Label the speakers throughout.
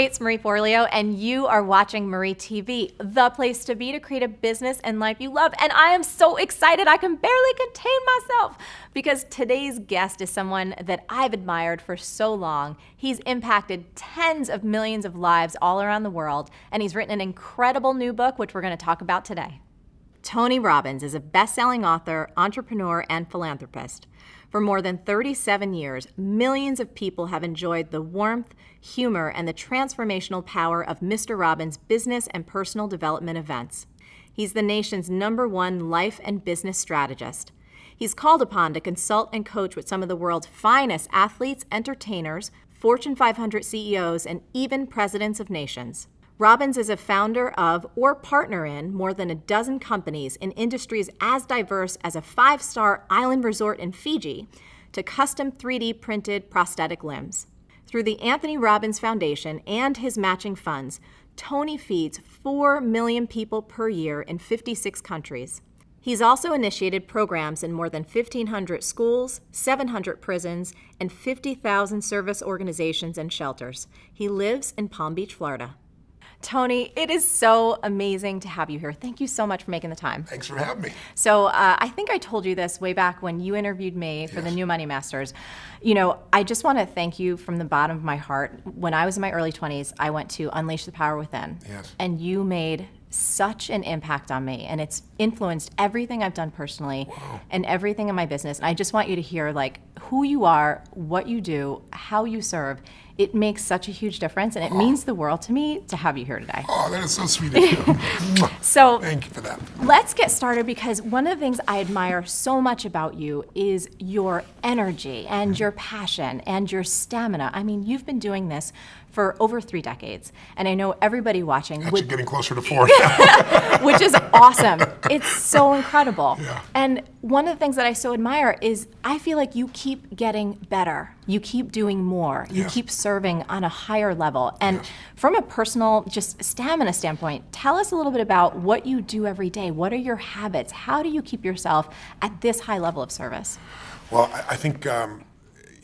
Speaker 1: it's Marie Forleo, and you are watching Marie TV, the place to be to create a business and life you love. And I am so excited, I can barely contain myself, because today's guest is someone that I've admired for so long. He's impacted tens of millions of lives all around the world, and he's written an incredible new book, which we're going to talk about today. Tony Robbins is a best-selling author, entrepreneur, and philanthropist. For more than 37 years, millions of people have enjoyed the warmth, humor, and the transformational power of Mr. Robbins' business and personal development events. He's the nation's #1 life and business strategist. He's called upon to consult and coach with some of the world's finest athletes, entertainers, Fortune 500 CEOs, and even presidents of nations. Robbins is a founder of or partner in more than a dozen companies in industries as diverse as a 5-star island resort in Fiji to custom 3D printed prosthetic limbs. Through the Anthony Robbins Foundation and his matching funds, Tony feeds 4 million people per year in 56 countries. He's also initiated programs in more than 1,500 schools, 700 prisons, and 50,000 service organizations and shelters. He lives in Palm Beach, Florida. Tony, it is so amazing to have you here. Thank you so much for making the time.
Speaker 2: Thanks for having me.
Speaker 1: So I think I told you this way back when you interviewed me for the New Money Masters. You know, I just want to thank you from the bottom of my heart. When I was in my early 20s, I went to Unleash the Power Within.
Speaker 2: Yes.
Speaker 1: And you made such an impact on me, and it's influenced everything I've done personally and everything in my business. And I just want you to hear like who you are, what you do, how you serve. It makes such a huge difference, and it means the world to me to have you here today.
Speaker 2: Oh, that is so sweet of you.
Speaker 1: So
Speaker 2: thank you for that.
Speaker 1: Let's get started, because one of the things I admire so much about you is your energy and your passion and your stamina. I mean, you've been doing this for over 3 decades, and I know everybody watching
Speaker 2: Actually getting closer to 4
Speaker 1: which is awesome. It's so incredible.
Speaker 2: Yeah.
Speaker 1: And one of the things that I so admire is I feel like you keep getting better. You keep doing more. You keep serving on a higher level. And from a personal, just stamina standpoint, tell us a little bit about what you do every day. What are your habits? How do you keep yourself at this high level of service?
Speaker 2: Well, I think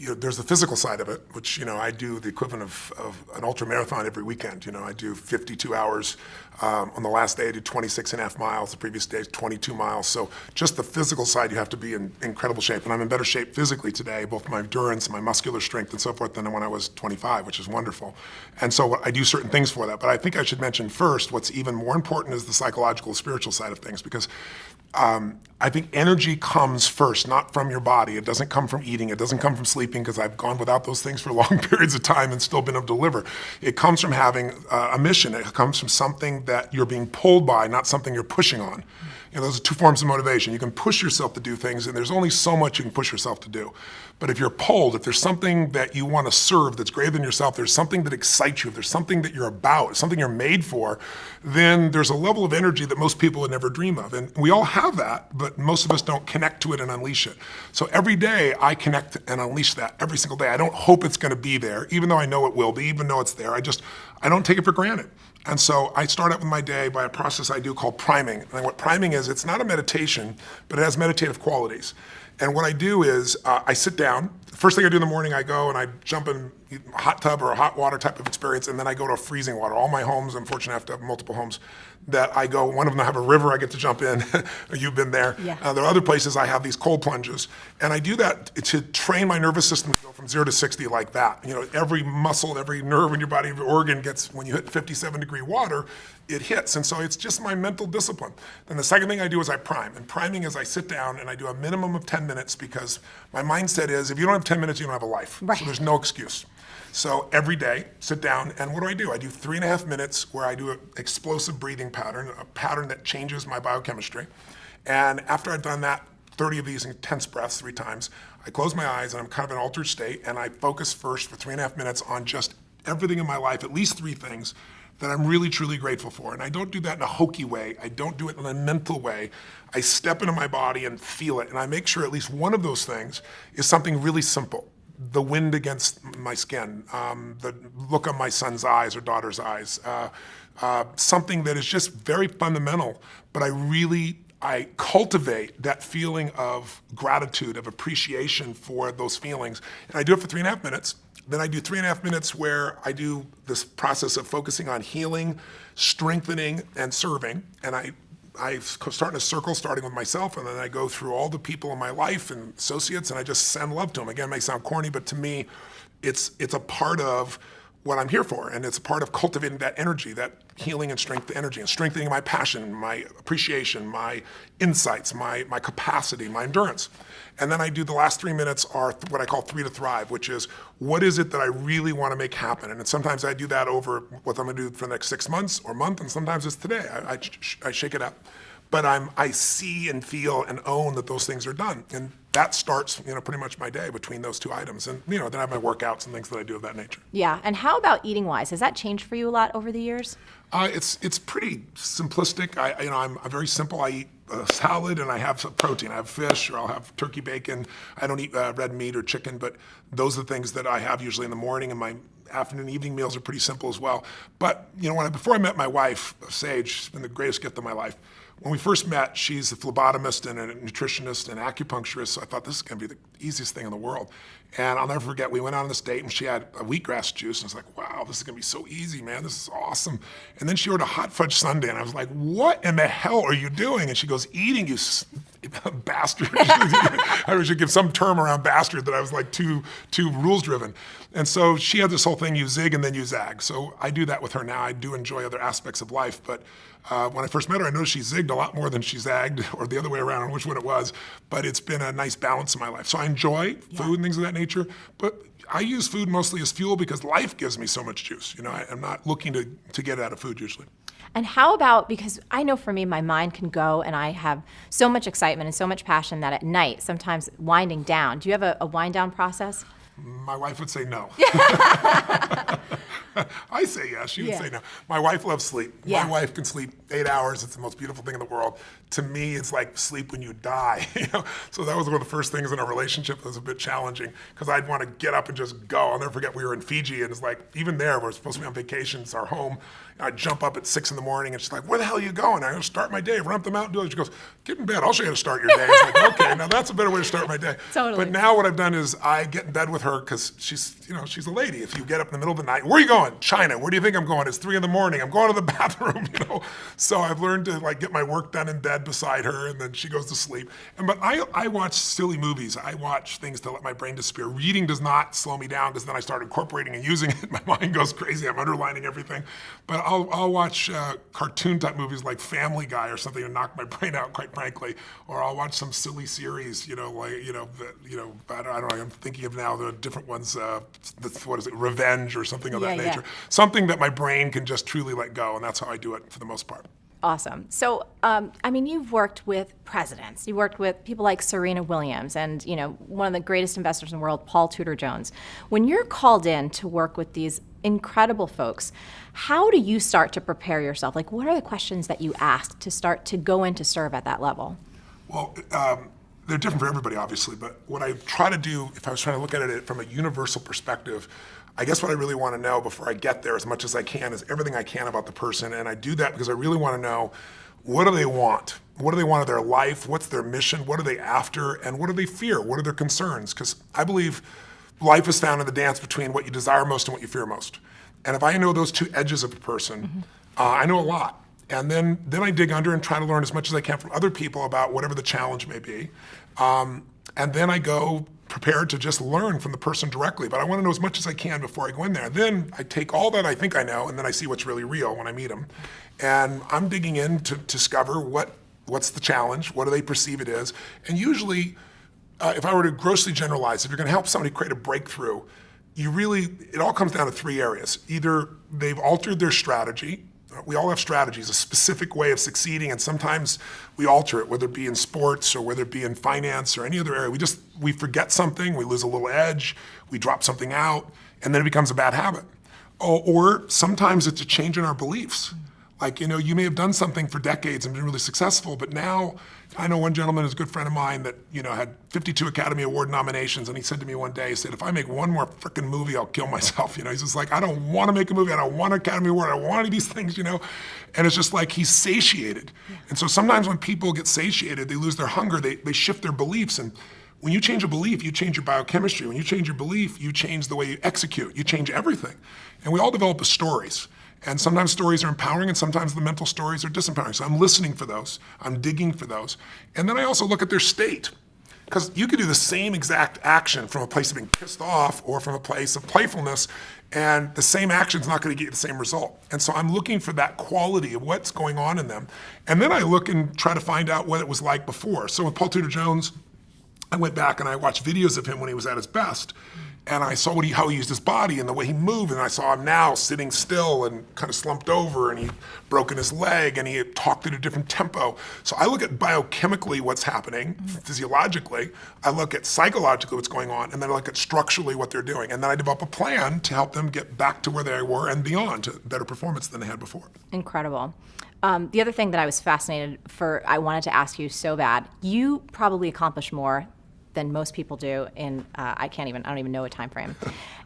Speaker 2: there's the physical side of it, which, I do the equivalent of an ultra marathon every weekend. I do 52 hours. On the last day, I did 26.5 miles. The previous day, 22 miles. So just the physical side, you have to be in incredible shape. And I'm in better shape physically today, both my endurance and my muscular strength and so forth, than when I was 25, which is wonderful. And so I do certain things for that. But I think I should mention first, what's even more important is the psychological, spiritual side of things, because I think energy comes first, not from your body. It doesn't come from eating. It doesn't come from sleeping, because I've gone without those things for long periods of time and still been able to deliver. It comes from having a mission. It comes from something that you're being pulled by, not something you're pushing on. Those are 2 forms of motivation. You can push yourself to do things, and there's only so much you can push yourself to do. But if you're pulled, if there's something that you want to serve that's greater than yourself, there's something that excites you, if there's something that you're about, something you're made for, then there's a level of energy that most people would never dream of. And we all have that, but most of us don't connect to it and unleash it. So every day I connect and unleash that every single day. I don't hope it's going to be there, even though I know it will be, even though it's there. I don't take it for granted. And so I start out with my day by a process I do called priming. And what priming is, it's not a meditation, but it has meditative qualities. And what I do is I sit down. The first thing I do in the morning, I go and I jump in a hot tub or a hot water type of experience, and then I go to freezing water. All my homes, I'm fortunate enough to have multiple homes, that I go, one of them have a river I get to jump in. You've been there.
Speaker 1: Yeah.
Speaker 2: There are other places I have these cold plunges. And I do that to train my nervous system to go from 0 to 60 like that. Every muscle, every nerve in your body, every organ gets, when you hit 57-degree water, it hits. And so it's just my mental discipline. Then the second thing I do is I prime. And priming is I sit down and I do a minimum of 10 minutes, because my mindset is, if you don't have 10 minutes, you don't have a life.
Speaker 1: Right.
Speaker 2: So there's no excuse. So every day, sit down, and what do? I do 3.5 minutes where I do an explosive breathing pattern, a pattern that changes my biochemistry. And after I've done that, 30 of these intense breaths 3 times, I close my eyes and I'm kind of in an altered state, and I focus first for 3.5 minutes on just everything in my life, at least 3 things that I'm really, truly grateful for. And I don't do that in a hokey way. I don't do it in a mental way. I step into my body and feel it, and I make sure at least one of those things is something really simple. The wind against my skin, the look of my son's eyes or daughter's eyes, something that is just very fundamental, but I really I cultivate that feeling of gratitude, of appreciation for those feelings. And I do it for 3.5 minutes. Then I do 3.5 minutes where I do this process of focusing on healing, strengthening, and serving. And I start in a circle, starting with myself, and then I go through all the people in my life and associates, and I just send love to them. Again, it may sound corny, but to me, it's a part of what I'm here for, and it's a part of cultivating that energy, that healing and strength energy, and strengthening my passion, my appreciation, my insights, my capacity, my endurance. And then I do the last 3 minutes are what I call 3 to Thrive, which is what is it that I really want to make happen? And sometimes I do that over what I'm going to do for the next 6 months or month, and sometimes it's today. I shake it up. But I see and feel and own that those things are done. And that starts, pretty much my day between those 2 items. And, then I have my workouts and things that I do of that nature.
Speaker 1: Yeah. And how about eating wise? Has that changed for you a lot over the years?
Speaker 2: It's pretty simplistic. I'm very simple. I eat a salad and I have some protein. I have fish or I'll have turkey bacon. I don't eat red meat or chicken, but those are the things that I have usually in the morning, and my afternoon, evening meals are pretty simple as well. But, before I met my wife, Sage, she's been the greatest gift of my life. When we first met, she's a phlebotomist and a nutritionist and acupuncturist, so I thought this is going to be the easiest thing in the world. And I'll never forget, we went on this date and she had a wheatgrass juice, and I was like, wow, this is going to be so easy, man. This is awesome. And then she ordered a hot fudge sundae, and I was like, what in the hell are you doing? And she goes, eating, you bastard. I should give some term around bastard that I was like too rules driven. And so she had this whole thing, you zig and then you zag. So I do that with her now. I do enjoy other aspects of life, but when I first met her, I noticed she zigged a lot more than she zagged, or the other way around, I don't know which one it was, but it's been a nice balance in my life. So I enjoy food and things of that nature, but I use food mostly as fuel because life gives me so much juice. I'm not looking to get out of food usually.
Speaker 1: And how about, because I know for me, my mind can go and I have so much excitement and so much passion that at night, sometimes winding down. Do you have a wind down process?
Speaker 2: My wife would say no. I say yes, she would say no. My wife loves sleep.
Speaker 1: Yeah.
Speaker 2: My wife can sleep 8 hours. It's the most beautiful thing in the world. To me, it's like sleep when you die. So that was one of the first things in our relationship that was a bit challenging, because I'd want to get up and just go. I'll never forget, we were in Fiji, and it's like, even there, we're supposed to be on vacation, it's our home. I'd jump up at 6 a.m, and she's like, where the hell are you going? I'm going to start my day, run up the mountain, do it. She goes, get in bed, I'll show you how to start your day. It's like, okay, now that's a better way to start my day.
Speaker 1: Totally.
Speaker 2: But now what I've done is I get in bed with her, because she's a lady. If you get up in the middle of the night, where are you going? China. Where do you think I'm going? It's 3 a.m. I'm going to the bathroom, So I've learned to get my work done in bed beside her, and then she goes to sleep. But I watch silly movies. I watch things to let my brain disappear. Reading does not slow me down, because then I start incorporating and using it. My mind goes crazy. I'm underlining everything. But I'll watch cartoon type movies like Family Guy or something to knock my brain out, quite frankly. Or I'll watch some silly series, I don't know. I'm thinking of now the different ones. What is it? Revenge or something of that nature. Something that my brain can just truly let go, and that's how I do it for the most part.
Speaker 1: Awesome. So, you've worked with presidents. You worked with people like Serena Williams and, one of the greatest investors in the world, Paul Tudor Jones. When you're called in to work with these incredible folks, how do you start to prepare yourself? Like, what are the questions that you ask to start to go in to serve at that level?
Speaker 2: Well, they're different for everybody, obviously, but what I try to do, if I was trying to look at it from a universal perspective, I guess what I really want to know before I get there as much as I can is everything I can about the person. And I do that because I really want to know, what do they want? What do they want of their life? What's their mission? What are they after? And what do they fear? What are their concerns? Because I believe life is found in the dance between what you desire most and what you fear most. And if I know those two edges of a person, I know a lot. And then I dig under and try to learn as much as I can from other people about whatever the challenge may be. And then I go prepared to just learn from the person directly. But I want to know as much as I can before I go in there. Then I take all that I think I know, and then I see what's really real when I meet them. And I'm digging in to discover what's the challenge, what do they perceive it is. And usually, if I were to grossly generalize, if you're going to help somebody create a breakthrough, it all comes down to 3 areas. Either they've altered their strategy. We all have strategies, a specific way of succeeding, and sometimes we alter it, whether it be in sports or whether it be in finance or any other area. We forget something, we lose a little edge, we drop something out, and then it becomes a bad habit. Or sometimes it's a change in our beliefs. Like, you may have done something for decades and been really successful, but now I know one gentleman who's a good friend of mine that, had 52 Academy Award nominations, and he said to me one day, he said, if I make one more freaking movie, I'll kill myself. He's just like, I don't want to make a movie, I don't want an Academy Award, I don't want any of these things, and it's just like he's satiated. And so sometimes when people get satiated, they lose their hunger, they shift their beliefs, and when you change a belief, you change your biochemistry. When you change your belief, you change the way you execute, you change everything. And we all develop as stories. And sometimes stories are empowering and sometimes the mental stories are disempowering. So I'm listening for those, I'm digging for those. And then I also look at their state. Because you could do the same exact action from a place of being pissed off or from a place of playfulness, and the same action's not going to get you the same result. And so I'm looking for that quality of what's going on in them. And then I look and try to find out what it was like before. So with Paul Tudor Jones, I went back and I watched videos of him when he was at his best. And I saw how he used his body and the way he moved, and I saw him now sitting still and kind of slumped over, and he'd broken his leg, and he had talked at a different tempo. So I look at biochemically what's happening, physiologically, I look at psychologically what's going on, and then I look at structurally what they're doing. And then I develop a plan to help them get back to where they were and beyond, to better performance than they had before.
Speaker 1: Incredible. The other thing that I was fascinated I wanted to ask you so bad, you probably accomplish more than most people do in, I don't even know a time frame.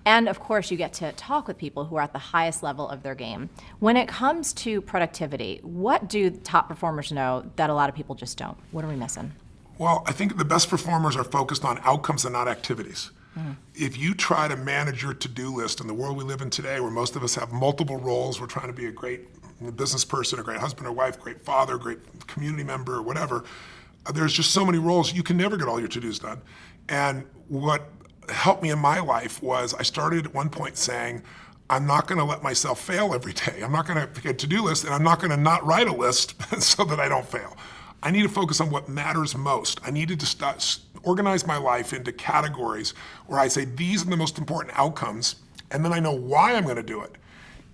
Speaker 1: And of course, you get to talk with people who are at the highest level of their game. When it comes to productivity, what do top performers know that a lot of people just don't? What are we missing?
Speaker 2: Well, I think the best performers are focused on outcomes and not activities. If you try to manage your to-do list in the world we live in today, where most of us have multiple roles, we're trying to be a great business person, a great husband or wife, great father, great community member, or whatever, there's just so many roles, you can never get all your to-dos done. And what helped me in my life was I started at one point saying, I'm not going to let myself fail every day. I'm not going to get a to-do list, and I'm not going to not write a list so that I don't fail. I need to focus on what matters most. I needed to organize my life into categories where I say, these are the most important outcomes, and then I know why I'm going to do it.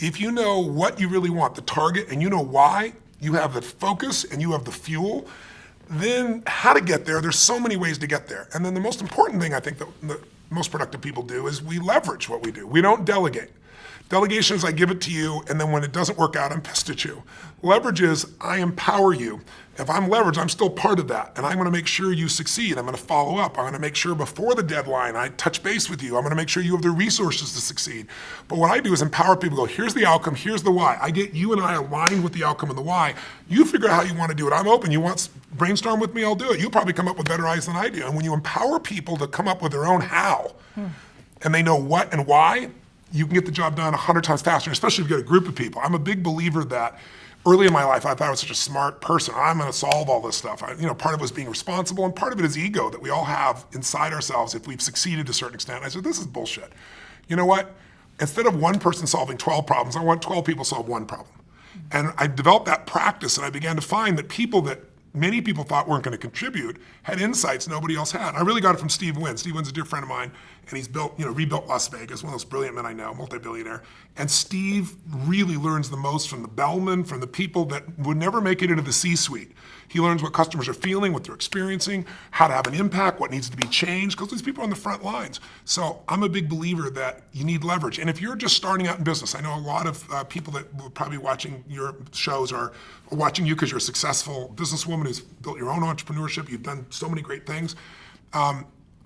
Speaker 2: If you know what you really want, the target, and you know why, you have the focus and you have the fuel, then how to get there, there's so many ways to get there. And then the most important thing I think that the most productive people do is we leverage what we do. We don't delegate. Delegation is I give it to you, and then when it doesn't work out, I'm pissed at you. Leverage is I empower you. If I'm leveraged, I'm still part of that, and I'm going to make sure you succeed. I'm going to follow up. I'm going to make sure before the deadline I touch base with you. I'm going to make sure you have the resources to succeed. But what I do is empower people. Go, here's the outcome, here's the why. I get you and I aligned with the outcome and the why. You figure out how you want to do it. I'm open. You want brainstorm with me, I'll do it. You'll probably come up with better ideas than I do. And when you empower people to come up with their own how, and they know what and why, you can get the job done 100 times faster, especially if you get a group of people. I'm a big believer that early in my life, I thought I was such a smart person. I'm going to solve all this stuff. Part of it was being responsible, and part of it is ego that we all have inside ourselves if we've succeeded to a certain extent. I said, this is bullshit. You know what? Instead of one person solving 12 problems, I want 12 people to solve one problem. And I developed that practice, and I began to find that people that many people thought weren't going to contribute had insights nobody else had. I really got it from Steve Wynn. Steve Wynn's a dear friend of mine, and he's rebuilt Las Vegas, one of those brilliant men I know, multi-billionaire. And Steve really learns the most from the bellmen, from the people that would never make it into the C-suite. He learns what customers are feeling, what they're experiencing, how to have an impact, what needs to be changed, because these people are on the front lines. So I'm a big believer that you need leverage. And if you're just starting out in business, I know a lot of people that were probably watching your shows are watching you because you're a successful businesswoman who's built your own entrepreneurship. You've done so many great things.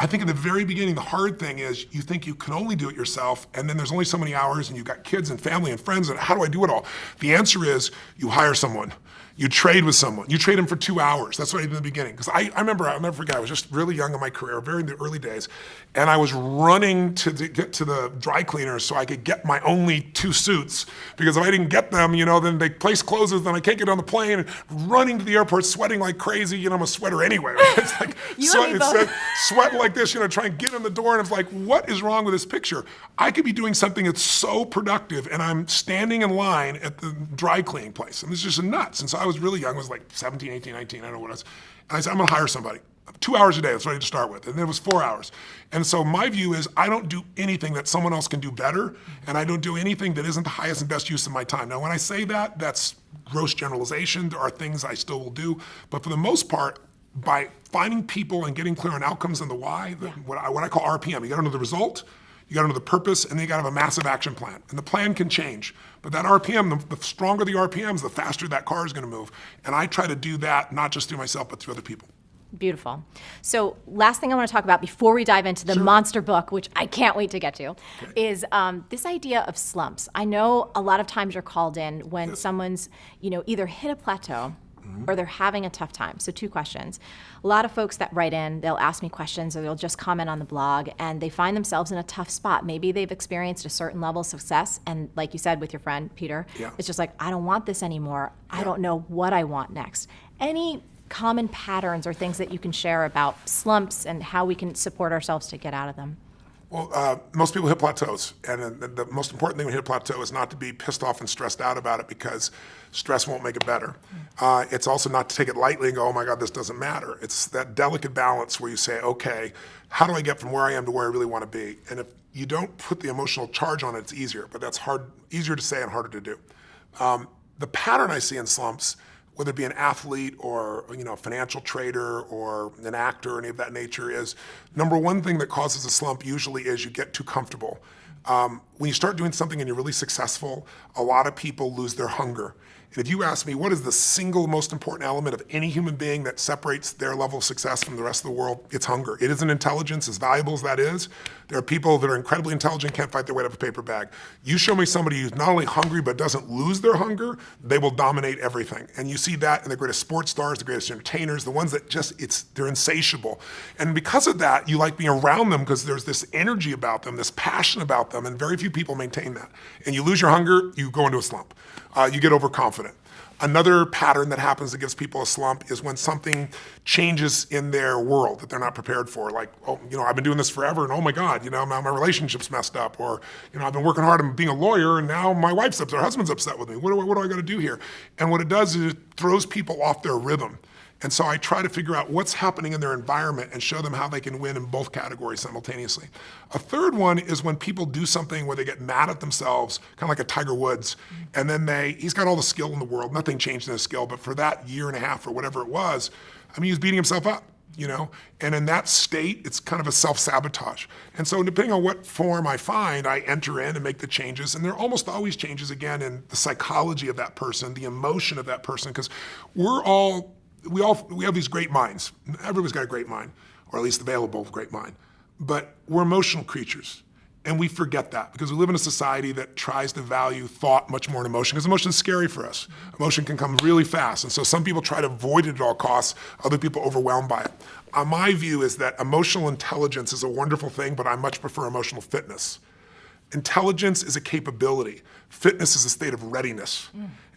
Speaker 2: I think in the very beginning, the hard thing is you think you can only do it yourself, and then there's only so many hours, and you've got kids and family and friends, and how do I do it all? The answer is you hire someone. You trade with someone. You trade them for 2 hours. That's what I did in the beginning. Because I'll never forget, I was just really young in my career, very in the early days, and I was running to get to the dry cleaners so I could get my only 2 suits. Because if I didn't get them, then the place closes, then I can't get on the plane, and running to the airport, sweating like crazy. I'm a sweater anyway. Right? It's like sweating like this, trying to get in the door, and it's like, what is wrong with this picture? I could be doing something that's so productive, and I'm standing in line at the dry cleaning place. And it's just nuts. And so I was really young. I was like 17, 18, 19, I don't know what it was. And I said, I'm going to hire somebody. 2 hours a day, that's what I had to start with. And then it was 4 hours. And so my view is I don't do anything that someone else can do better, and I don't do anything that isn't the highest and best use of my time. Now, when I say that, that's gross generalization. There are things I still will do. But for the most part, by finding people and getting clear on outcomes and the why, what I call RPM, you got to know the result, You got to know the purpose, and then you got to have a massive action plan. And the plan can change. But that RPM, the stronger the RPMs, the faster that car is going to move. And I try to do that not just through myself, but through other people.
Speaker 1: Beautiful. So last thing I want to talk about before we dive into the monster book, which I can't wait to get to, is this idea of slumps. I know a lot of times you're called in when someone's, either hit a plateau or they're having a tough time. So 2 questions. A lot of folks that write in, they'll ask me questions or they'll just comment on the blog and they find themselves in a tough spot. Maybe they've experienced a certain level of success and like you said with your friend, Peter, it's just like, I don't want this anymore. I don't know what I want next. Any common patterns or things that you can share about slumps and how we can support ourselves to get out of them?
Speaker 2: Well, most people hit plateaus, and the most important thing when you hit a plateau is not to be pissed off and stressed out about it because stress won't make it better. It's also not to take it lightly and go, oh my God, this doesn't matter. It's that delicate balance where you say, okay, how do I get from where I am to where I really want to be? And if you don't put the emotional charge on it, it's easier, but that's easier to say and harder to do. The pattern I see in slumps, whether it be an athlete or a financial trader or an actor or any of that nature, is number one thing that causes a slump usually is you get too comfortable. When you start doing something and you're really successful, a lot of people lose their hunger. And if you ask me, what is the single most important element of any human being that separates their level of success from the rest of the world? It's hunger. It isn't intelligence, as valuable as that is. There are people that are incredibly intelligent, can't fight their way out of a paper bag. You show me somebody who's not only hungry but doesn't lose their hunger, they will dominate everything. And you see that in the greatest sports stars, the greatest entertainers, the ones that they're insatiable. And because of that, you like being around them because there's this energy about them, this passion about them, and very few people maintain that. And you lose your hunger, you go into a slump. You get overconfident. Another pattern that happens that gives people a slump is when something changes in their world that they're not prepared for. Like, I've been doing this forever, and oh my God, now my relationship's messed up. Or, I've been working hard and being a lawyer, and now my wife's upset, her husband's upset with me. What do I got to do here? And what it does is it throws people off their rhythm. And so I try to figure out what's happening in their environment and show them how they can win in both categories simultaneously. A third one is when people do something where they get mad at themselves, kind of like a Tiger Woods, and then he's got all the skill in the world, nothing changed in his skill, but for that year and a half or whatever it was, he was beating himself up, and in that state, it's kind of a self-sabotage. And so depending on what form I find, I enter in and make the changes, and there are almost always changes again in the psychology of that person, the emotion of that person, because we have these great minds. Everybody's got a great mind, or at least available great mind. But we're emotional creatures. And we forget that because we live in a society that tries to value thought much more than emotion, because emotion is scary for us. Emotion can come really fast. And so some people try to avoid it at all costs. Other people are overwhelmed by it. My view is that emotional intelligence is a wonderful thing, but I much prefer emotional fitness. Intelligence is a capability. Fitness is a state of readiness.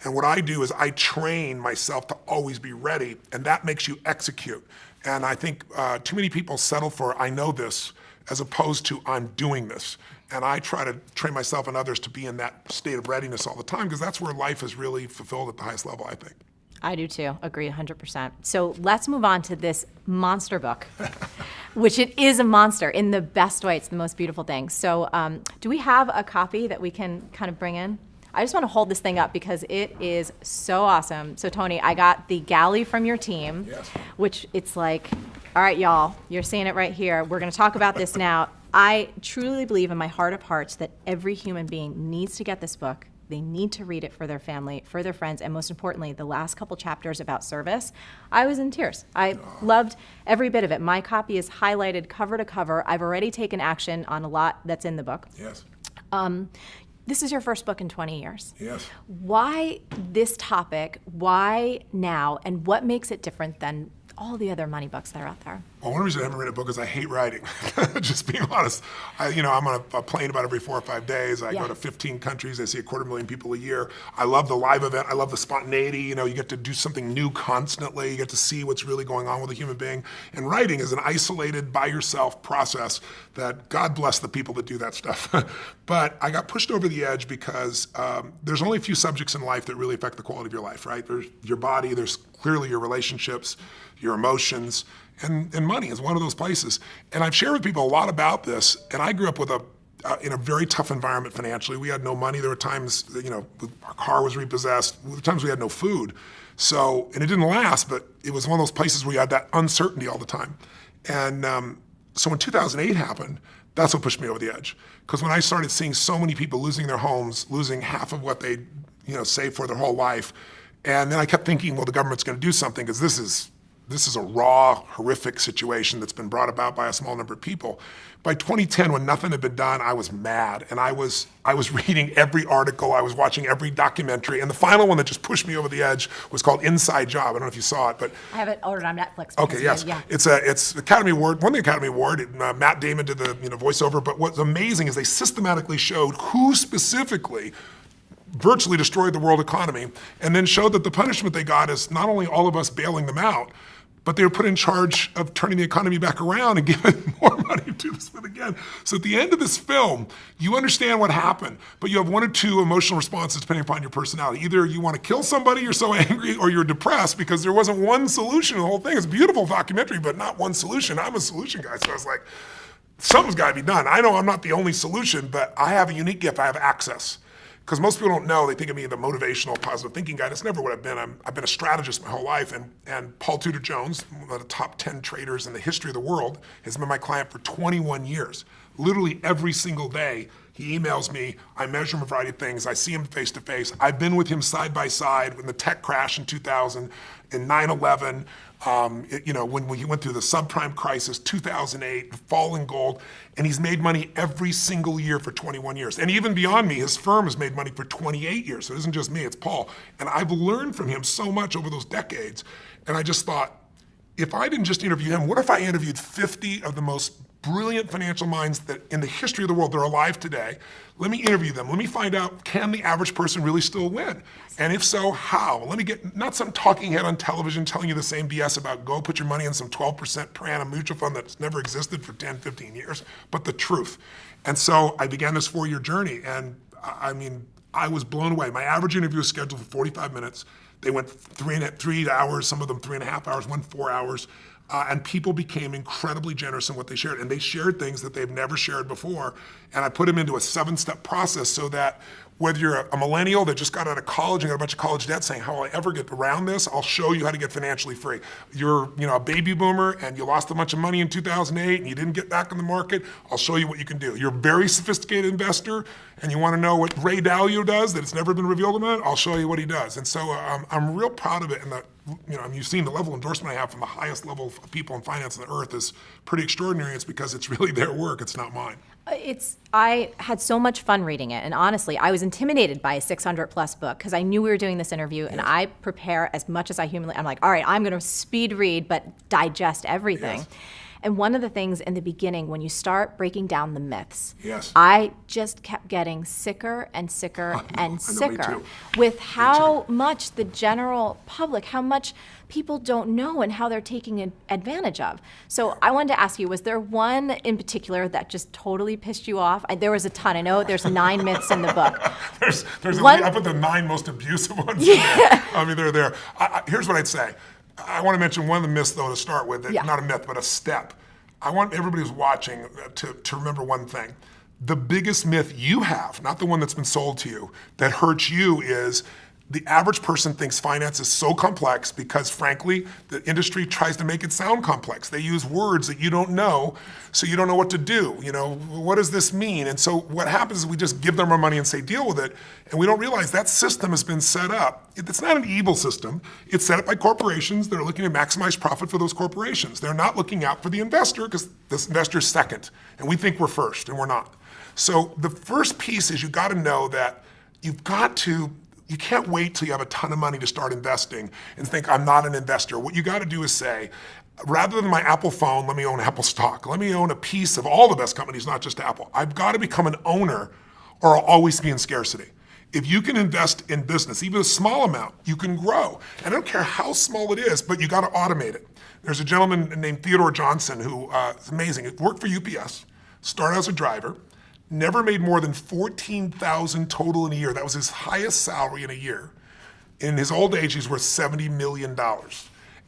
Speaker 2: And what I do is I train myself to always be ready, and that makes you execute. And I think too many people settle for, I know this, as opposed to I'm doing this. And I try to train myself and others to be in that state of readiness all the time, because that's where life is really fulfilled at the highest level, I think.
Speaker 1: I do too. Agree 100%. So let's move on to this monster book, which it is a monster in the best way. It's the most beautiful thing. So do we have a copy that we can kind of bring in? I just want to hold this thing up because it is so awesome. So Tony, I got the galley from your team, which it's like, all right, y'all, you're seeing it right here. We're going to talk about this now. I truly believe in my heart of hearts that every human being needs to get this book. They need to read it for their family, for their friends, and most importantly, the last couple chapters about service. I was in tears. I loved every bit of it. My copy is highlighted cover to cover. I've already taken action on a lot that's in the book.
Speaker 2: Yes.
Speaker 1: This is your first book in 20 years.
Speaker 2: Yes.
Speaker 1: Why this topic? Why now? And what makes it different than all the other money books that are out there?
Speaker 2: Well, one reason I haven't written a book is I hate writing, just being honest. I'm on a plane about every 4 or 5 days. I go to 15 countries. I see 250,000 people a year. I love the live event. I love the spontaneity. You get to do something new constantly. You get to see what's really going on with a human being. And writing is an isolated, by yourself process that God bless the people that do that stuff. But I got pushed over the edge because there's only a few subjects in life that really affect the quality of your life, right? There's your body, there's clearly your relationships, your emotions, and money is one of those places. And I've shared with people a lot about this, and I grew up with in a very tough environment financially. We had no money. There were times, our car was repossessed. There were times we had no food. So, and it didn't last, but it was one of those places where you had that uncertainty all the time. And so when 2008 happened, That's what pushed me over the edge. Because when I started seeing so many people losing their homes, losing half of what they saved for their whole life, and then I kept thinking, well, the government's going to do something because this is a raw, horrific situation that's been brought about by a small number of people. By 2010, when nothing had been done, I was mad, and I was reading every article, I was watching every documentary, and the final one that just pushed me over the edge was called Inside Job. I don't know if you saw it, but
Speaker 1: I have it ordered on Netflix.
Speaker 2: okay, yes,
Speaker 1: yeah.
Speaker 2: It's Academy Award, won the Academy Award. Matt Damon did the voiceover, but what's amazing is they systematically showed who specifically virtually destroyed the world economy, and then showed that the punishment they got is not only all of us bailing them out, but they were put in charge of turning the economy back around and giving more money to do this again. So at the end of this film, you understand what happened, but you have one or two emotional responses depending upon your personality. Either you want to kill somebody, you're so angry, or you're depressed because there wasn't one solution to the whole thing. It's a beautiful documentary, but not one solution. I'm a solution guy, so I was like, something's got to be done. I know I'm not the only solution, but I have a unique gift. I have access. Because most people don't know, they think of me as the motivational, positive thinking guy. That's never what I've been. I've been a strategist my whole life, and Paul Tudor Jones, one of the top 10 traders in the history of the world, has been my client for 21 years. Literally every single day, he emails me, I measure him a variety of things, I see him face to face. I've been with him side by side in the tech crash in 2000, in 9/11, when he went through the subprime crisis, 2008, fall in gold, and he's made money every single year for 21 years. And even beyond me, his firm has made money for 28 years. So it isn't just me, it's Paul. And I've learned from him so much over those decades. And I just thought, if I didn't just interview him, what if I interviewed 50 of the most brilliant financial minds that in the history of the world that are alive today? Let me interview them. Let me find out, can the average person really still win? And if so, how? Let me get, not some talking head on television telling you the same BS about go put your money in some 12% per annum mutual fund that's never existed for 10, 15 years, but the truth. And so I began this 4-year journey, and I was blown away. My average interview was scheduled for 45 minutes. They went 3 hours, some of them 3.5 hours, 4 hours. And people became incredibly generous in what they shared. And they shared things that they've never shared before. And I put them into a 7-step process so that whether you're a millennial that just got out of college and got a bunch of college debt saying, how will I ever get around this? I'll show you how to get financially free. You're a baby boomer and you lost a bunch of money in 2008 and you didn't get back in the market. I'll show you what you can do. You're a very sophisticated investor and you want to know what Ray Dalio does that it's never been revealed about, I'll show you what he does. And so I'm real proud of it. And you've seen the level of endorsement I have from the highest level of people in finance on the earth is pretty extraordinary. It's because it's really their work. It's not mine.
Speaker 1: I had so much fun reading it, and honestly, I was intimidated by a 600-plus book because I knew we were doing this interview, and I prepare as much as I humanly. I'm like, all right, I'm going to speed read, but digest everything.
Speaker 2: Yes.
Speaker 1: And one of the things in the beginning, when you start breaking down the myths,
Speaker 2: yes,
Speaker 1: I just kept getting sicker and sicker and sicker with how much the general public, how much people don't know and how they're taking advantage of. So I wanted to ask you, was there one in particular that just totally pissed you off? There was a ton. I know there's 9 myths in the book.
Speaker 2: I put the 9 most abusive ones in there. I mean, they're there. Here's what I'd say. I want to mention one of the myths, though, to start with. Not a myth, but a step. I want everybody who's watching to remember one thing. The biggest myth you have, not the one that's been sold to you, that hurts you is the average person thinks finance is so complex because, frankly, the industry tries to make it sound complex. They use words that you don't know, so you don't know what to do. What does this mean? And so what happens is we just give them our money and say, deal with it, and we don't realize that system has been set up. It's not an evil system. It's set up by corporations that are looking to maximize profit for those corporations. They're not looking out for the investor because this investor is second, and we think we're first, and we're not. So the first piece is you've got to know that you can't wait till you have a ton of money to start investing and think, I'm not an investor. What you got to do is say, rather than my Apple phone, let me own Apple stock. Let me own a piece of all the best companies, not just Apple. I've got to become an owner or I'll always be in scarcity. If you can invest in business, even a small amount, you can grow. And I don't care how small it is, but you got to automate it. There's a gentleman named Theodore Johnson who is amazing. He worked for UPS, started as a driver, never made more than $14,000 total in a year. That was his highest salary in a year. In his old age, he's worth $70 million.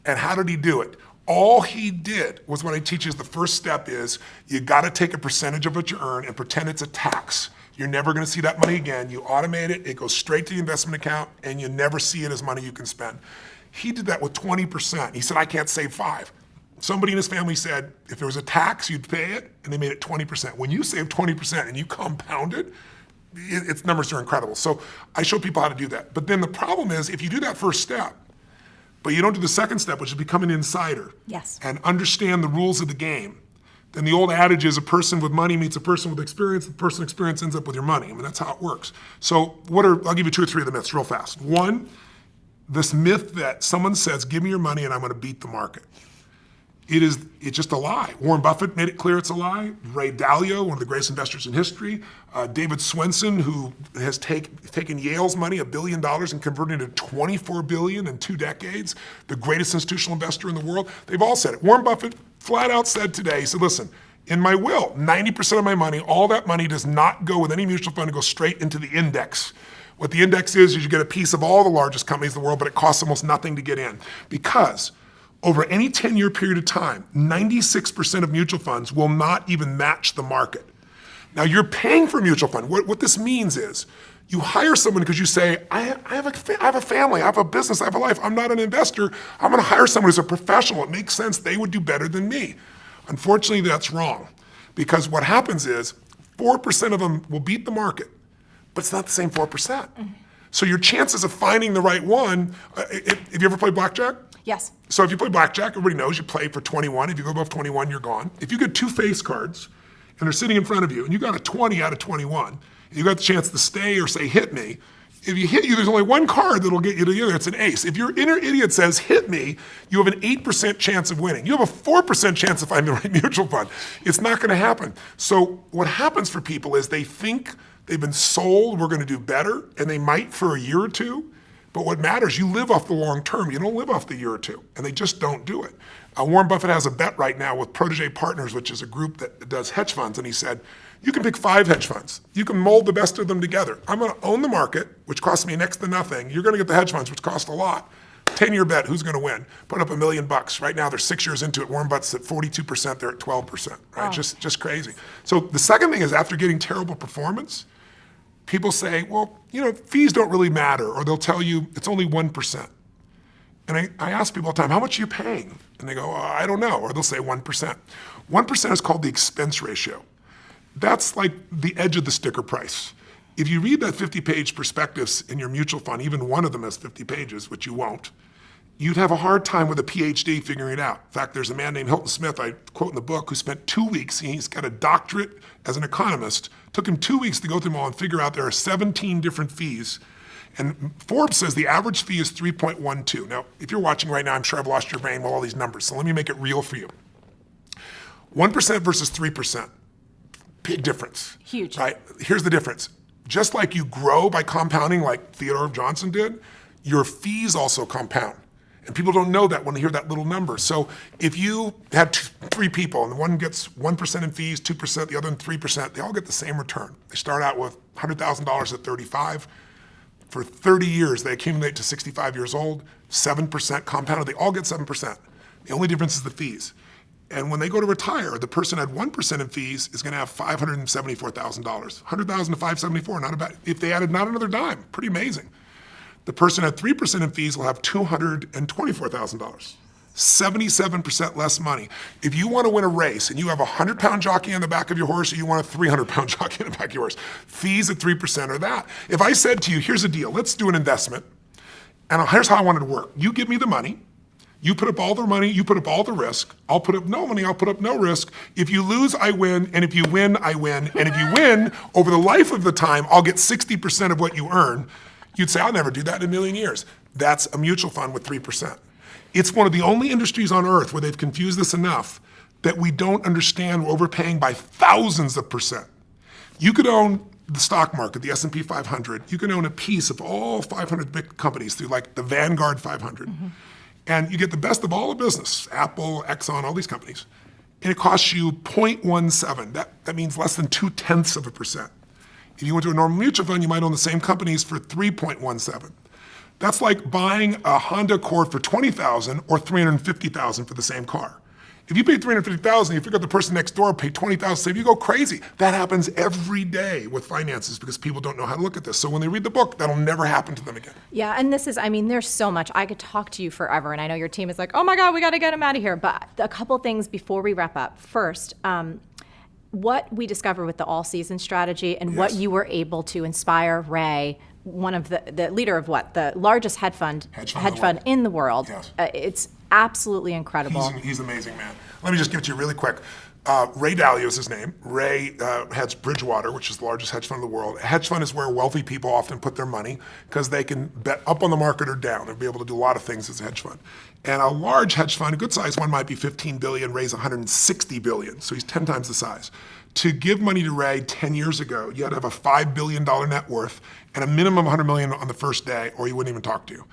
Speaker 2: And how did he do it? All he did was what I teach is the first step is you gotta take a percentage of what you earn and pretend it's a tax. You're never gonna see that money again. You automate it, it goes straight to the investment account, and you never see it as money you can spend. He did that with 20%. He said, I can't save 5. Somebody in his family said, if there was a tax, you'd pay it, and they made it 20%. When you save 20% and you compound it, its numbers are incredible. So I show people how to do that. But then the problem is, if you do that first step, but you don't do the second step, which is become an insider,
Speaker 1: yes,
Speaker 2: and understand the rules of the game, then the old adage is a person with money meets a person with experience. The person with experience ends up with your money. I mean, that's how it works. So I'll give you 2 or 3 of the myths real fast. One, this myth that someone says, give me your money and I'm gonna beat the market. It's just a lie. Warren Buffett made it clear it's a lie. Ray Dalio, one of the greatest investors in history. David Swensen, who has taken Yale's money, $1 billion, and converted it to $24 billion in 2 decades, the greatest institutional investor in the world. They've all said it. Warren Buffett flat out said today, he said, listen, in my will, 90% of my money, all that money does not go with any mutual fund, it goes straight into the index. What the index is you get a piece of all the largest companies in the world, but it costs almost nothing to get in. Because over any 10-year period of time, 96% of mutual funds will not even match the market. Now you're paying for a mutual fund. What this means is you hire someone because you say, I have a family, I have a business, I have a life. I'm not an investor. I'm gonna hire someone who's a professional. It makes sense they would do better than me. Unfortunately, that's wrong. Because what happens is 4% of them will beat the market, but it's not the same 4%. Mm-hmm. So your chances of finding the right one, have you ever played blackjack?
Speaker 1: Yes.
Speaker 2: So if you play blackjack, everybody knows you play for 21. If you go above 21, you're gone. If you get 2 face cards and they're sitting in front of you and you got a 20 out of 21, and you got the chance to stay or say hit me, if you hit you, there's only one card that'll get you to the other, it's an ace. If your inner idiot says hit me, you have an 8% chance of winning. You have a 4% chance of finding the right mutual fund. It's not gonna happen. So what happens for people is they think they've been sold, we're gonna do better, and they might for a year or 2, but what matters, you live off the long term. You don't live off the year or 2, and they just don't do it. Warren Buffett has a bet right now with Protege Partners, which is a group that does hedge funds, and he said, you can pick 5 hedge funds. You can mold the best of them together. I'm gonna own the market, which costs me next to nothing. You're gonna get the hedge funds, which cost a lot. 10-year bet, who's gonna win? Put up $1 million. Right now, they're 6 years into it. Warren Buffett's at 42%, they're at 12%, right?
Speaker 1: Oh.
Speaker 2: Just crazy. So the second thing is after getting terrible performance, people say, well, fees don't really matter, or they'll tell you it's only 1%. And I ask people all the time, how much are you paying? And they go, I don't know, or they'll say 1%. 1% is called the expense ratio. That's like the edge of the sticker price. If you read that 50-page prospectus in your mutual fund, even one of them has 50 pages, which you won't, you'd have a hard time with a PhD figuring it out. In fact, there's a man named Hilton Smith, I quote in the book, who spent 2 weeks, he's got a doctorate as an economist, took him 2 weeks to go through them all and figure out there are 17 different fees. And Forbes says the average fee is 3.12. Now, if you're watching right now, I'm sure I've lost your brain with all these numbers, so let me make it real for you. 1% versus 3%, big difference.
Speaker 1: Huge.
Speaker 2: Right? Here's the difference. Just like you grow by compounding like Theodore Johnson did, your fees also compound. And people don't know that when they hear that little number. So if you had 3 people and the one gets 1% in fees, 2%, the other 3%, they all get the same return. They start out with $100,000 at 35. For 30 years, they accumulate to 65 years old, 7% compounded. They all get 7%. The only difference is the fees. And when they go to retire, the person at 1% in fees is gonna have $574,000. $100,000 to 574, not a bad, if they added not another dime, pretty amazing. The person at 3% in fees will have $224,000. 77% less money. If you want to win a race and you have a 100-pound jockey on the back of your horse or you want a 300-pound jockey on the back of your horse, fees at 3% are that. If I said to you, here's a deal, let's do an investment, and here's how I want it to work. You give me the money, you put up all the money, you put up all the risk, I'll put up no money, I'll put up no risk. If you lose, I win, and if you win, I win. And if you win, over the life of the time, I'll get 60% of what you earn. You'd say, I'll never do that in a million years. That's a mutual fund with 3%. It's one of the only industries on earth where they've confused this enough that we don't understand we're overpaying by thousands of percent. You could own the stock market, the S&P 500. You can own a piece of all 500 big companies through like the Vanguard 500. Mm-hmm. And you get the best of all the business, Apple, Exxon, all these companies. And it costs you 0.17. That means less than 0.2%. If you went to a normal mutual fund, you might own the same companies for 3.17. That's like buying a Honda Accord for $20,000 or $350,000 for the same car. If you pay $350,000, you figure out the person next door paid $20,000, so you go crazy. That happens every day with finances because people don't know how to look at this. So when they read the book, that'll never happen to them again.
Speaker 1: Yeah, and this is, I mean, there's so much. I could talk to you forever, and I know your team is like, oh my God, we got to get him out of here. But a couple things before we wrap up. First, what we discovered with the all-season strategy and what you were able to inspire Ray, one of the leader of what? The largest hedge fund in the world.
Speaker 2: Yes.
Speaker 1: It's absolutely incredible.
Speaker 2: He's an amazing man. Let me just give it to you really quick. Ray Dalio is his name. Ray heads Bridgewater, which is the largest hedge fund in the world. A hedge fund is where wealthy people often put their money because they can bet up on the market or down and be able to do a lot of things as a hedge fund. And a large hedge fund, a good size one, might be 15 billion, Ray's 160 billion, so he's 10 times the size. To give money to Ray 10 years ago, you had to have a $5 billion net worth and a minimum of $100 million on the first day, or he wouldn't even talk to you.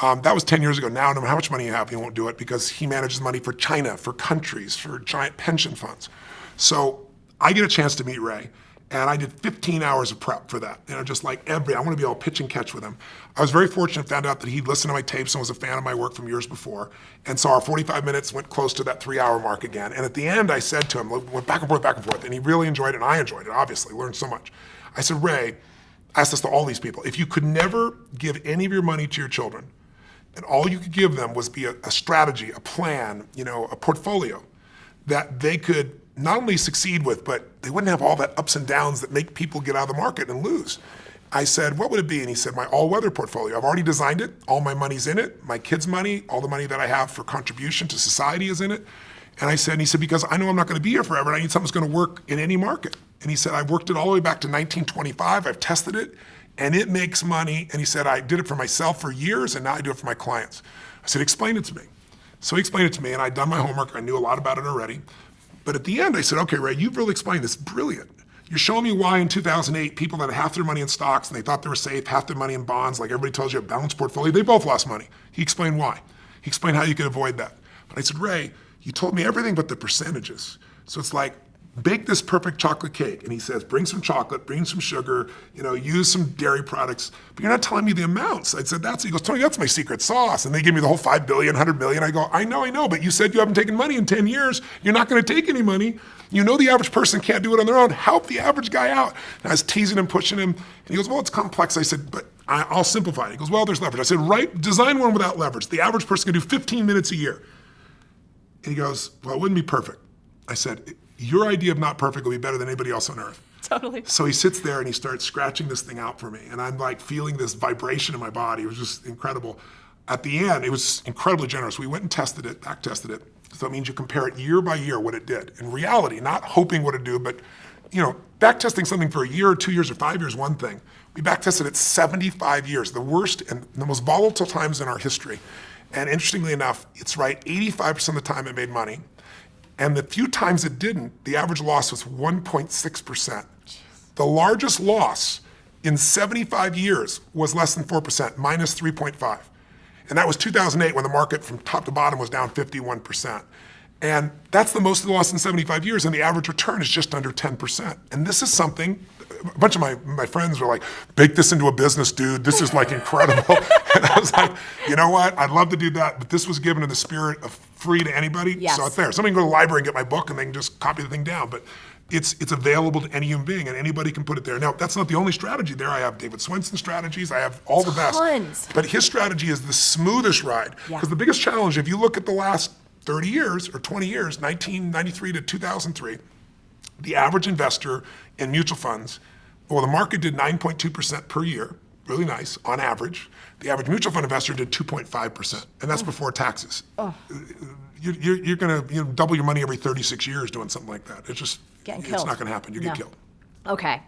Speaker 2: That was 10 years ago. Now, no matter how much money you have, he won't do it because he manages money for China, for countries, for giant pension funds. So I get a chance to meet Ray, and I did 15 hours of prep for that. Just like I want to be all pitch and catch with him. I was very fortunate, found out that he'd listened to my tapes and was a fan of my work from years before. And so our 45 minutes went close to that 3-hour mark again. And at the end, I said to him, went back and forth, and he really enjoyed it, and I enjoyed it, obviously, learned so much. I said, Ray, I asked this to all these people, if you could never give any of your money to your children, and all you could give them was be a strategy, a plan, a portfolio that they could not only succeed with, but they wouldn't have all that ups and downs that make people get out of the market and lose. I said, what would it be? And he said, my all-weather portfolio. I've already designed it. All my money's in it. My kids' money, all the money that I have for contribution to society is in it. And he said, because I know I'm not going to be here forever, and I need something that's going to work in any market. And he said, I've worked it all the way back to 1925. I've tested it, and it makes money. And he said, I did it for myself for years, and now I do it for my clients. I said, explain it to me. So he explained it to me, and I'd done my homework. I knew a lot about it already. But at the end, I said, okay, Ray, you've really explained this. Brilliant. You're showing me why in 2008, people that had half their money in stocks and they thought they were safe, half their money in bonds, like everybody tells you a balanced portfolio, they both lost money. He explained why. He explained how you could avoid that. But I said, Ray, you told me everything but the percentages. So it's like, bake this perfect chocolate cake. And he says, bring some chocolate, bring some sugar, use some dairy products, but you're not telling me the amounts. I said, he goes, Tony, that's my secret sauce. And they give me the whole 5 billion, 100 million. I go, I know, but you said you haven't taken money in 10 years. You're not going to take any money. The average person can't do it on their own. Help the average guy out. And I was teasing him, pushing him. And he goes, well, it's complex. I said, but I'll simplify it. He goes, well, there's leverage. I said, design one without leverage. The average person can do 15 minutes a year. And he goes, well, it wouldn't be perfect. I said, your idea of not perfect will be better than anybody else on earth.
Speaker 1: Totally.
Speaker 2: So he sits there and he starts scratching this thing out for me. And I'm like feeling this vibration in my body. It was just incredible. At the end, it was incredibly generous. We went and tested it, back tested it. So it means you compare it year by year what it did. In reality, not hoping what it'd do, but back testing something for a year or 2 years or 5 years, one thing. We back tested it 75 years, the worst and the most volatile times in our history. And interestingly enough, it's right 85% of the time it made money. And the few times it didn't, the average loss was 1.6%. The largest loss in 75 years was less than 4%, minus 3.5. And that was 2008 when the market from top to bottom was down 51%. And that's the most loss in 75 years, and the average return is just under 10%. And this is something, a bunch of my friends were like, bake this into a business, dude. This is like incredible. And I was like, you know what? I'd love to do that, but this was given in the spirit of free to anybody.
Speaker 1: Yes.
Speaker 2: So it's there. Somebody can go to the library and get my book and they can just copy the thing down. But it's available to any human being and anybody can put it there. Now, that's not the only strategy there. I have David Swenson's strategies. I have all the best.
Speaker 1: Tons.
Speaker 2: But his strategy is the smoothest ride. Because the biggest challenge, if you look at the last 30 years or 20 years, 1993 to 2003, the average investor in mutual funds, well, the market did 9.2% per year, really nice, on average. The average mutual fund investor did 2.5%, and that's before taxes. You're going to double your money every 36 years doing something like that. It's just,
Speaker 1: Getting
Speaker 2: it's
Speaker 1: killed.
Speaker 2: not going to happen. You get killed.
Speaker 1: Okay.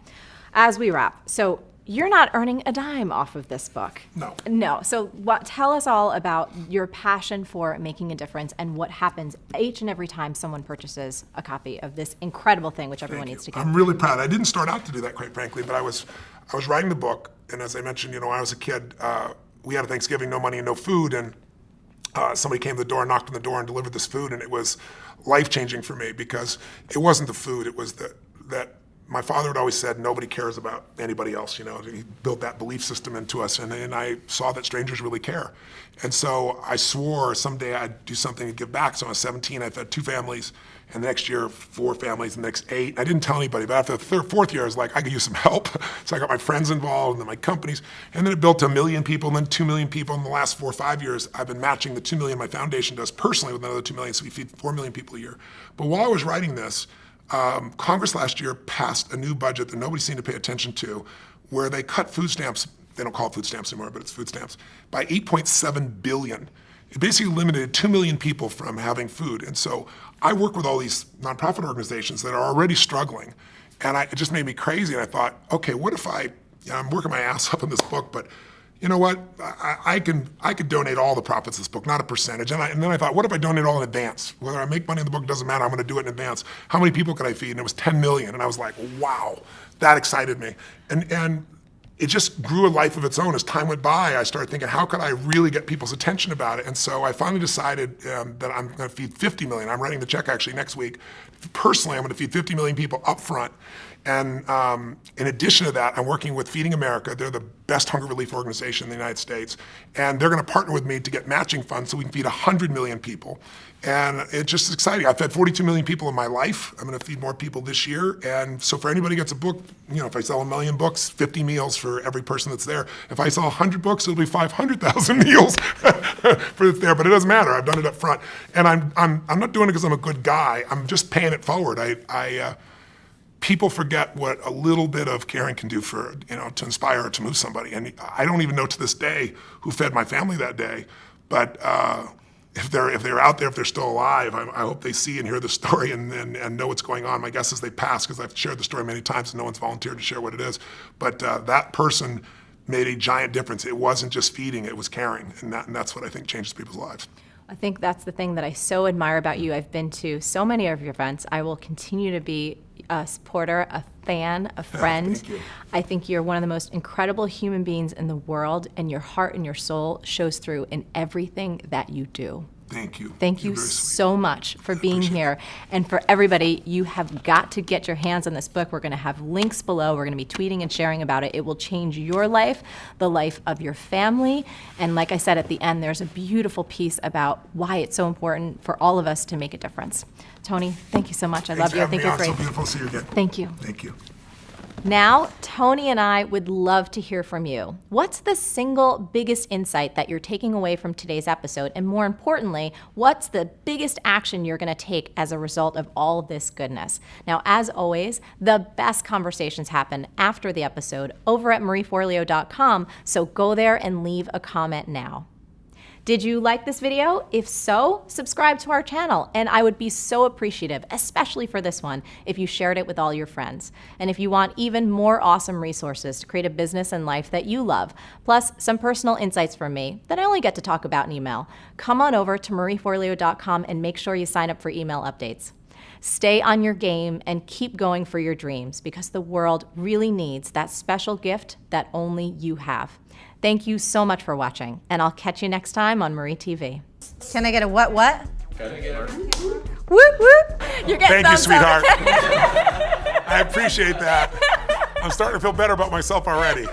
Speaker 1: As we wrap, so you're not earning a dime off of this book.
Speaker 2: No.
Speaker 1: So tell us all about your passion for making a difference and what happens each and every time someone purchases a copy of this incredible thing, which everyone needs to get.
Speaker 2: I'm really proud. I didn't start out to do that, quite frankly, but I was writing the book, and as I mentioned, when I was a kid, we had a Thanksgiving, no money and no food, and somebody came to the door, knocked on the door, and delivered this food, and it was life-changing for me because it wasn't the food, it was that my father had always said, nobody cares about anybody else, you know. He built that belief system into us, and I saw that strangers really care. And so I swore someday I'd do something to give back. So when I was 17, I fed 2 families, and the next year, 4 families, and the next 8. I didn't tell anybody, but after the 4th year, I was like, I could use some help. So I got my friends involved, and then my companies, and then it built to 1 million people, and then 2 million people. In the last 4 or 5 years, I've been matching the 2 million my foundation does personally with another 2 million, so we feed 4 million people a year. But while I was writing this, Congress last year passed a new budget that nobody seemed to pay attention to, where they cut food stamps, they don't call it food stamps anymore, but it's food stamps, by $8.7 billion. It basically eliminated 2 million people from having food. And so I work with all these nonprofit organizations that are already struggling, and it just made me crazy. And I thought, okay, what if I'm working my ass up in this book, but you know what? I could donate all the profits of this book, not a percentage. And then I thought, what if I donate all in advance? Whether I make money in the book, doesn't matter. I'm going to do it in advance. How many people could I feed? And it was 10 million. And I was like, wow, that excited me. And it just grew a life of its own. As time went by, I started thinking, how could I really get people's attention about it? And so I finally decided that I'm going to feed 50 million. I'm writing the check actually next week. Personally, I'm going to feed 50 million people up front. And in addition to that, I'm working with Feeding America. They're the best hunger relief organization in the United States. And they're going to partner with me to get matching funds so we can feed 100 million people. And it's just exciting. I've fed 42 million people in my life. I'm going to feed more people this year. And so for anybody who gets a book, you know, if I sell 1 million books, 50 meals for every person that's there. If I sell 100 books, it'll be 500,000 meals for that's there. But it doesn't matter. I've done it up front. And I'm not doing it because I'm a good guy. I'm just paying it forward. People forget what a little bit of caring can do for, you know, to inspire or to move somebody. And I don't even know to this day who fed my family that day. But if they're out there, if they're still alive, I hope they see and hear the story and know what's going on. My guess is they pass, because I've shared the story many times and no one's volunteered to share what it is. But that person made a giant difference. It wasn't just feeding, it was caring. And that's what I think changes people's lives.
Speaker 1: I think that's the thing that I so admire about you. I've been to so many of your events. I will continue to be a supporter, a fan, a friend.
Speaker 2: Thank you.
Speaker 1: I think you're one of the most incredible human beings in the world, and your heart and your soul shows through in everything that you do.
Speaker 2: Thank you.
Speaker 1: Thank you
Speaker 2: You're very sweet.
Speaker 1: so much for being here. And for everybody, you have got to get your hands on this book. We're going to have links below. We're going to be tweeting and sharing about it. It will change your life, the life of your family. And like I said at the end, there's a beautiful piece about why it's so important for all of us to make a difference. Tony, thank you so much. I love you. I think you're great.
Speaker 2: So beautiful to see you again.
Speaker 1: Thank you.
Speaker 2: Thank you.
Speaker 1: Now, Tony and I would love to hear from you. What's the single biggest insight that you're taking away from today's episode? And more importantly, what's the biggest action you're going to take as a result of all of this goodness? Now, as always, the best conversations happen after the episode over at marieforleo.com, so go there and leave a comment now. Did you like this video? If so, subscribe to our channel, and I would be so appreciative, especially for this one, if you shared it with all your friends. And if you want even more awesome resources to create a business and life that you love, plus some personal insights from me that I only get to talk about in email, come on over to marieforleo.com and make sure you sign up for email updates. Stay on your game and keep going for your dreams, because the world really needs that special gift that only you have. Thank you so much for watching, and I'll catch you next time on Marie TV.
Speaker 3: Can I get a what?
Speaker 1: Whoop, whoop. You're getting
Speaker 2: Thank you,
Speaker 1: thumbs up.
Speaker 2: sweetheart. I appreciate that. I'm starting to feel better about myself already.